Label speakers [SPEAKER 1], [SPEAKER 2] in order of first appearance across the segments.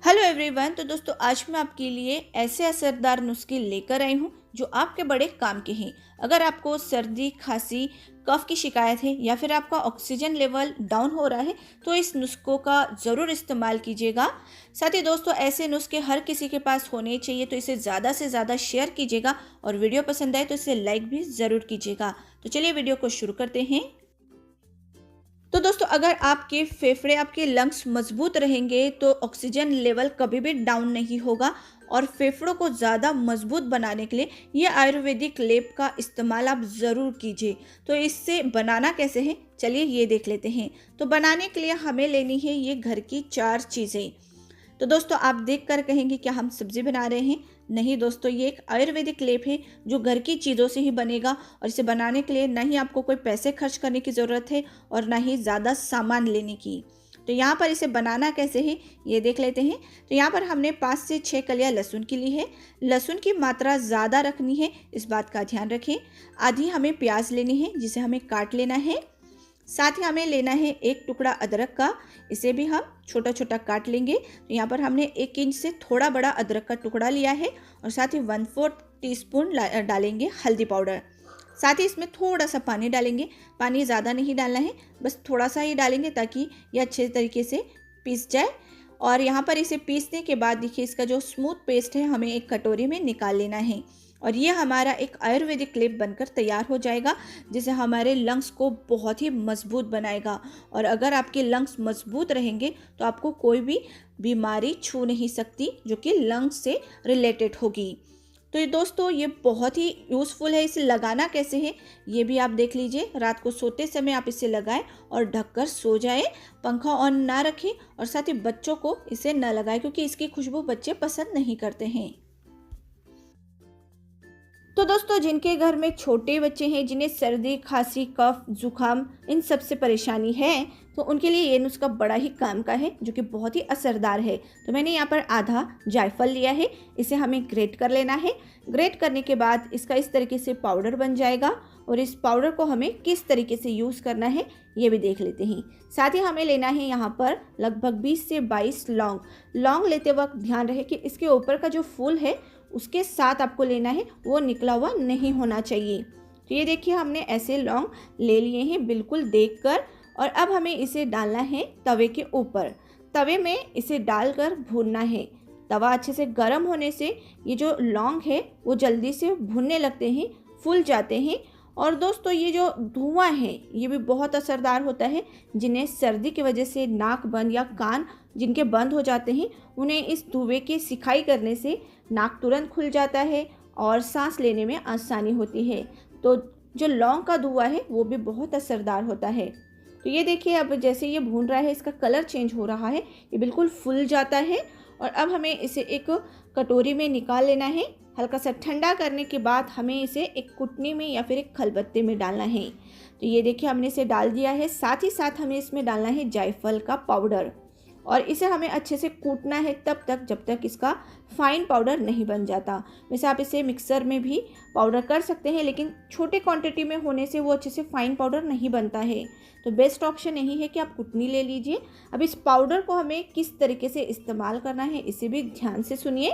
[SPEAKER 1] Hello everyone. तो दोस्तों आज मैं आपके लिए ऐसे असरदार नुस्खे लेकर आई हूँ जो आपके बड़े काम के हैं। अगर आपको सर्दी, खांसी, कफ की शिकायत है या फिर आपका ऑक्सीजन लेवल डाउन हो रहा है तो इस नुस्खों का ज़रूर इस्तेमाल कीजिएगा। साथ ही दोस्तों ऐसे नुस्खे हर किसी के पास होने चाहिए, तो इसे ज़्यादा से ज़्यादा शेयर कीजिएगा और वीडियो पसंद आए तो इसे लाइक भी ज़रूर कीजिएगा। तो चलिए वीडियो को शुरू करते हैं। तो दोस्तों अगर आपके फेफड़े, आपके लंग्स मजबूत रहेंगे तो ऑक्सीजन लेवल कभी भी डाउन नहीं होगा। और फेफड़ों को ज़्यादा मजबूत बनाने के लिए ये आयुर्वेदिक लेप का इस्तेमाल आप ज़रूर कीजिए। तो इससे बनाना कैसे है चलिए ये देख लेते हैं। तो बनाने के लिए हमें लेनी है ये घर की 4 चीज़ें। तो दोस्तों आप देखकर कहेंगे क्या हम सब्जी बना रहे हैं? नहीं दोस्तों, ये एक आयुर्वेदिक लेप है जो घर की चीज़ों से ही बनेगा और इसे बनाने के लिए ना ही आपको कोई पैसे खर्च करने की ज़रूरत है और ना ही ज़्यादा सामान लेने की। तो यहाँ पर इसे बनाना कैसे है ये देख लेते हैं। तो यहाँ पर हमने 5 से 6 कलियाँ लहसुन की ली है। लहसुन की मात्रा ज़्यादा रखनी है, इस बात का ध्यान रखें। आधी हमें प्याज लेनी है जिसे हमें काट लेना है। साथ ही हमें लेना है एक टुकड़ा अदरक का, इसे भी हम छोटा छोटा काट लेंगे। तो यहाँ पर हमने 1 इंच से थोड़ा बड़ा अदरक का टुकड़ा लिया है। और साथ ही 1/4 टीस्पून डालेंगे हल्दी पाउडर। साथ ही इसमें थोड़ा सा पानी डालेंगे। पानी ज़्यादा नहीं डालना है, बस थोड़ा सा ही डालेंगे ताकि ये अच्छे तरीके से पीस जाए। और यहाँ पर इसे पीसने के बाद देखिए इसका जो स्मूथ पेस्ट है हमें एक कटोरी में निकाल लेना है। और ये हमारा एक आयुर्वेदिक लेप बनकर तैयार हो जाएगा जिसे हमारे लंग्स को बहुत ही मजबूत बनाएगा। और अगर आपके लंग्स मजबूत रहेंगे तो आपको कोई भी बीमारी छू नहीं सकती जो कि लंग्स से रिलेटेड होगी। तो ये दोस्तों ये बहुत ही यूज़फुल है। इसे लगाना कैसे है ये भी आप देख लीजिए। रात को सोते समय आप इसे लगाएं और ढककर सो जाएं। पंखा ऑन ना रखें और साथ ही बच्चों को इसे न लगाएं क्योंकि इसकी खुशबू बच्चे पसंद नहीं करते हैं। तो दोस्तों जिनके घर में छोटे बच्चे हैं, जिन्हें सर्दी, खांसी, कफ, जुकाम इन सब से परेशानी है तो उनके लिए ये नुस्खा बड़ा ही काम का है जो कि बहुत ही असरदार है। तो मैंने यहाँ पर आधा जायफल लिया है, इसे हमें ग्रेट कर लेना है। ग्रेट करने के बाद इसका इस तरीके से पाउडर बन जाएगा। और इस पाउडर को हमें किस तरीके से यूज़ करना है ये भी देख लेते हैं। साथ ही हमें लेना है यहाँ पर लगभग 20 से 22 लौंग। लौंग लेते वक्त ध्यान रहे कि इसके ऊपर का जो फूल है उसके साथ आपको लेना है, वो निकला हुआ नहीं होना चाहिए। तो ये देखिए हमने ऐसे लौंग ले लिए हैं बिल्कुल देखकर। और अब हमें इसे डालना है तवे के ऊपर। तवे में इसे डालकर भूनना है। तवा अच्छे से गर्म होने से ये जो लौंग है वो जल्दी से भुनने लगते हैं, फूल जाते हैं। और दोस्तों ये जो धुआं है ये भी बहुत असरदार होता है। जिन्हें सर्दी की वजह से नाक बंद या कान जिनके बंद हो जाते हैं उन्हें इस धुएं की सिकाई करने से नाक तुरंत खुल जाता है और सांस लेने में आसानी होती है। तो जो लौंग का धुआं है वो भी बहुत असरदार होता है। तो ये देखिए अब जैसे ये भून रहा है इसका कलर चेंज हो रहा है, ये बिल्कुल फूल जाता है। और अब हमें इसे एक कटोरी में निकाल लेना है। हल्का सा ठंडा करने के बाद हमें इसे एक कुटनी में या फिर एक खलबत्ते में डालना है। तो ये देखिए हमने इसे डाल दिया है। साथ ही साथ हमें इसमें डालना है जायफल का पाउडर और इसे हमें अच्छे से कूटना है तब तक जब तक इसका फाइन पाउडर नहीं बन जाता। वैसे आप इसे मिक्सर में भी पाउडर कर सकते हैं लेकिन छोटे क्वांटिटी में होने से वो अच्छे से फाइन पाउडर नहीं बनता है। तो बेस्ट ऑप्शन यही है कि आप कुटनी ले लीजिए। अब इस पाउडर को हमें किस तरीके से इस्तेमाल करना है इसे भी ध्यान से सुनिए।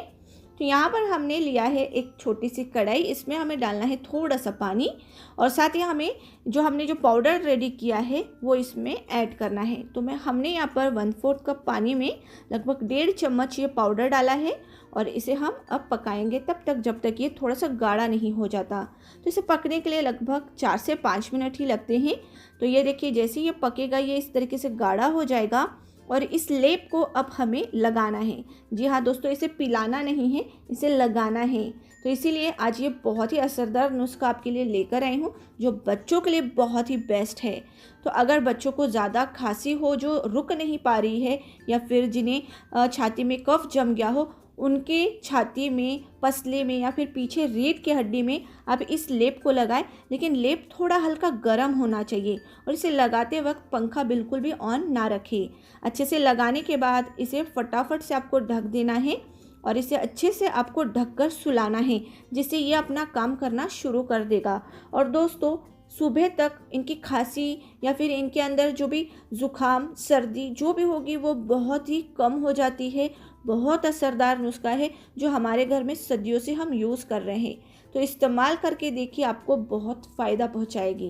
[SPEAKER 1] तो यहाँ पर हमने लिया है एक छोटी सी कढ़ाई, इसमें हमें डालना है थोड़ा सा पानी और साथ ही हमने जो पाउडर रेडी किया है वो इसमें ऐड करना है। तो हमने यहाँ पर 1/4 कप पानी में लगभग 1.5 चम्मच ये पाउडर डाला है और इसे हम अब पकाएंगे तब तक जब तक ये थोड़ा सा गाढ़ा नहीं हो जाता। तो इसे पकने के लिए लगभग 4 से 5 मिनट ही लगते हैं। तो ये देखिए जैसे ये पकेगा ये इस तरीके से गाढ़ा हो जाएगा और इस लेप को अब हमें लगाना है। जी हाँ दोस्तों, इसे पिलाना नहीं है, इसे लगाना है। तो इसीलिए आज ये बहुत ही असरदार नुस्खा आपके लिए लेकर आई हूँ जो बच्चों के लिए बहुत ही बेस्ट है। तो अगर बच्चों को ज़्यादा खांसी हो जो रुक नहीं पा रही है या फिर जिन्हें छाती में कफ जम गया हो, उनके छाती में, पसले में या फिर पीछे रीढ़ की हड्डी में आप इस लेप को लगाएं। लेकिन लेप थोड़ा हल्का गर्म होना चाहिए और इसे लगाते वक्त पंखा बिल्कुल भी ऑन ना रखें। अच्छे से लगाने के बाद इसे फटाफट से आपको ढक देना है और इसे अच्छे से आपको ढककर सुलाना है जिससे ये अपना काम करना शुरू कर देगा। और दोस्तों सुबह तक इनकी खांसी या फिर इनके अंदर जो भी ज़ुकाम सर्दी जो भी होगी वो बहुत ही कम हो जाती है। बहुत असरदार नुस्खा है जो हमारे घर में सदियों से हम यूज़ कर रहे हैं। तो इस्तेमाल करके देखिए, आपको बहुत फ़ायदा पहुंचाएगी।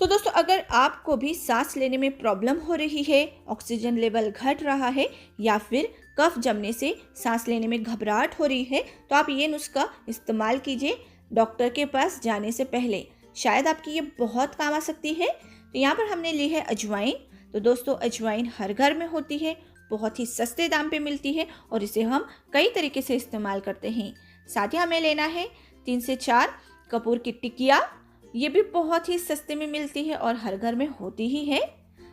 [SPEAKER 1] तो दोस्तों, अगर आपको भी सांस लेने में प्रॉब्लम हो रही है, ऑक्सीजन लेवल घट रहा है या फिर कफ जमने से सांस लेने में घबराहट हो रही है, तो आप ये नुस्खा इस्तेमाल कीजिए डॉक्टर के पास जाने से पहले। शायद आपकी ये बहुत काम आ सकती है। तो यहाँ पर हमने ली है अजवाइन। तो दोस्तों, अजवाइन हर घर में होती है, बहुत ही सस्ते दाम पे मिलती है और इसे हम कई तरीके से इस्तेमाल करते हैं। साथ ही हमें लेना है 3 से 4 कपूर की टिकिया। ये भी बहुत ही सस्ते में मिलती है और हर घर में होती ही है।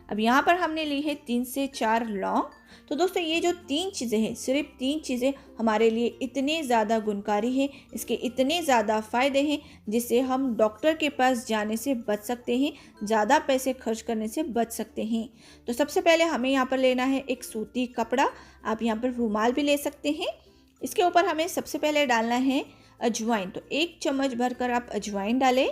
[SPEAKER 1] अब यहाँ पर हमने ली है 3 से 4 लौंग। तो दोस्तों, ये जो 3 चीज़ें हैं, सिर्फ 3 चीज़ें हमारे लिए इतने ज़्यादा गुणकारी हैं, इसके इतने ज़्यादा फ़ायदे हैं, जिससे हम डॉक्टर के पास जाने से बच सकते हैं, ज़्यादा पैसे खर्च करने से बच सकते हैं। तो सबसे पहले हमें यहाँ पर लेना है एक सूती कपड़ा। आप यहाँ पर रुमाल भी ले सकते हैं। इसके ऊपर हमें सबसे पहले डालना है अजवाइन। तो 1 चम्मच भरकर आप अजवाइन डालें।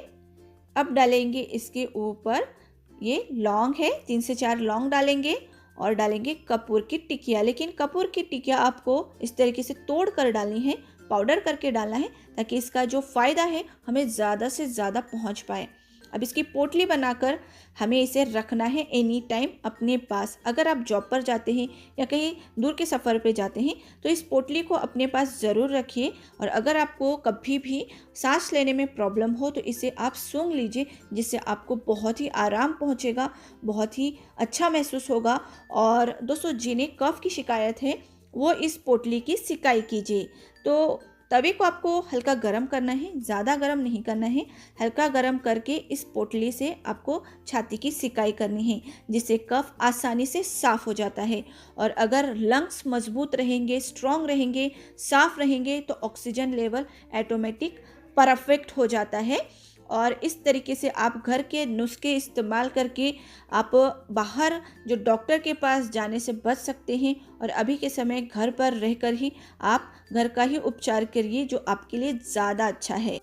[SPEAKER 1] अब डालेंगे इसके ऊपर ये लौंग है, 3 से 4 लौंग डालेंगे और डालेंगे कपूर की टिकिया। लेकिन कपूर की टिकिया आपको इस तरीके से तोड़ कर डालनी है, पाउडर करके डालना है, ताकि इसका जो फ़ायदा है हमें ज़्यादा से ज़्यादा पहुंच पाए। अब इसकी पोटली बनाकर हमें इसे रखना है एनी टाइम अपने पास। अगर आप जॉब पर जाते हैं या कहीं दूर के सफ़र पे जाते हैं तो इस पोटली को अपने पास ज़रूर रखिए। और अगर आपको कभी भी सांस लेने में प्रॉब्लम हो तो इसे आप सूंघ लीजिए, जिससे आपको बहुत ही आराम पहुंचेगा, बहुत ही अच्छा महसूस होगा। और दोस्तों, जिन्हें कफ की शिकायत है वो इस पोटली की सिकाई कीजिए। तो तवे को आपको हल्का गरम करना है, ज़्यादा गरम नहीं करना है। हल्का गरम करके इस पोटली से आपको छाती की सिकाई करनी है, जिससे कफ आसानी से साफ़ हो जाता है। और अगर लंग्स मजबूत रहेंगे, स्ट्रॉन्ग रहेंगे, साफ़ रहेंगे, तो ऑक्सीजन लेवल ऑटोमेटिक परफेक्ट हो जाता है। और इस तरीके से आप घर के नुस्खे इस्तेमाल करके आप बाहर जो डॉक्टर के पास जाने से बच सकते हैं। और अभी के समय घर पर रहकर ही आप घर का ही उपचार करिए, जो आपके लिए ज़्यादा अच्छा है।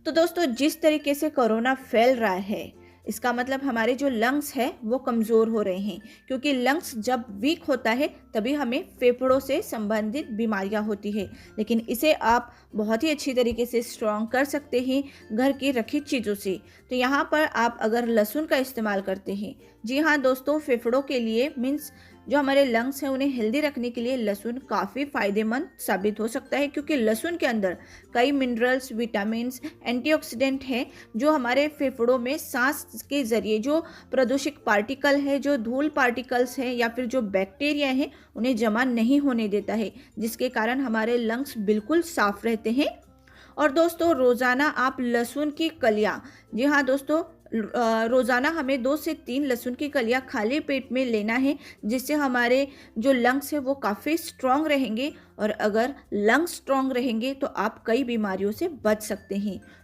[SPEAKER 1] तो दोस्तों, जिस तरीके से कोरोना फैल रहा है, इसका मतलब हमारे जो लंग्स है वो कमज़ोर हो रहे हैं, क्योंकि लंग्स जब वीक होता है तभी हमें फेफड़ों से संबंधित बीमारियां होती है। लेकिन इसे आप बहुत ही अच्छी तरीके से स्ट्रॉन्ग कर सकते हैं घर की रखी चीज़ों से। तो यहाँ पर आप अगर लहसुन का इस्तेमाल करते हैं, जी हाँ दोस्तों, फेफड़ों के लिए मीन्स जो हमारे लंग्स हैं उन्हें हेल्दी रखने के लिए लहसुन काफ़ी फ़ायदेमंद साबित हो सकता है, क्योंकि लहसुन के अंदर कई मिनरल्स, विटामिन्स, एंटीऑक्सीडेंट हैं, जो हमारे फेफड़ों में सांस के ज़रिए जो प्रदूषित पार्टिकल है, जो धूल पार्टिकल्स हैं या फिर जो बैक्टीरिया हैं, उन्हें जमा नहीं होने देता है, जिसके कारण हमारे लंग्स बिल्कुल साफ़ रहते हैं। और दोस्तों, रोज़ाना आप लहसुन की कलियाँ, जी हाँ दोस्तों, रोज़ाना हमें 2 से 3 लहसुन की कलियाँ खाली पेट में लेना है, जिससे हमारे जो लंग्स है वो काफ़ी स्ट्रॉन्ग रहेंगे। और अगर लंग्स स्ट्रॉन्ग रहेंगे तो आप कई बीमारियों से बच सकते हैं।